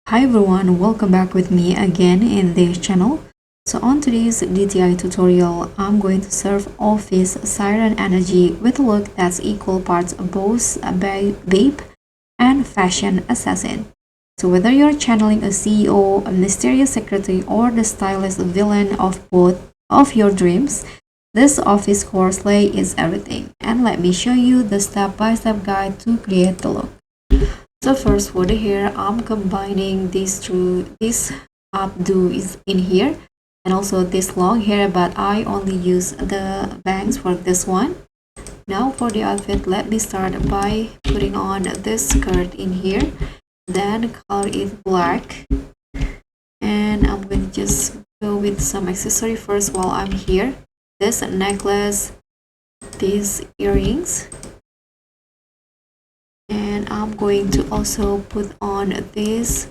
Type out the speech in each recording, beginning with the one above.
Hi everyone, welcome back with me again in this channel. So on today's DTI tutorial, I'm going to serve Office Siren Energy with a look that's equal parts both babe and fashion assassin. So whether you're channeling a CEO, a mysterious secretary, or the stylish villain of both of your dreams, this office horselay is everything. And let me show you the step-by-step guide to create the look. So first for the hair, I'm combining these two. This updo is in here and also this long hair, but I only use the bangs for this one. Now for the outfit, let me start by putting on this skirt in here, then color it black, and I'm going to just go with some accessory first while I'm here. This necklace, these earrings, and I'm going to also put on this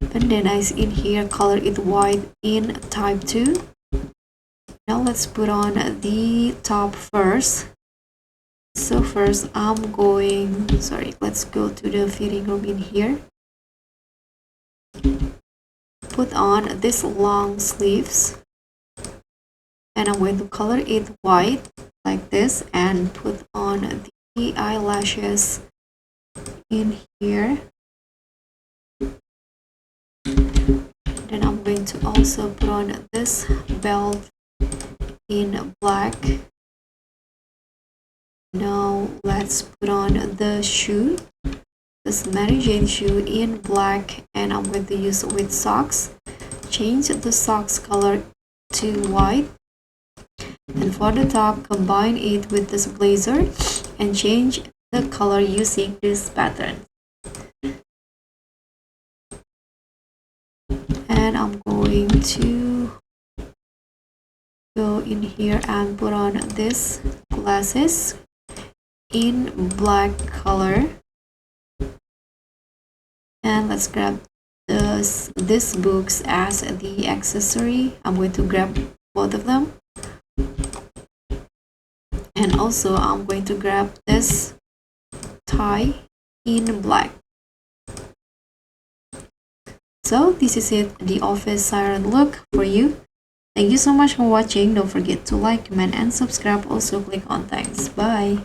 bandanas in here, color it white in type 2. Now let's put on the top first. So first let's go to the fitting room in here. Put on this long sleeves and I'm going to color it white like this and put on the eyelashes in here. Then I'm going to also put on this belt in black. Now let's put on the shoe, this Mary Jane shoe in black, and I'm going to use with socks. Change the socks color to white, and for the top, combine it with this blazer and change the color using this pattern. And I'm going to go in here and put on this glasses in black color, and let's grab this books as the accessory. I'm going to grab both of them, and also I'm going to grab this tie in black. So this is it, the Office Siren look for you. Thank you so much for watching. Don't forget to like, comment, and subscribe. Also click on thanks. Bye.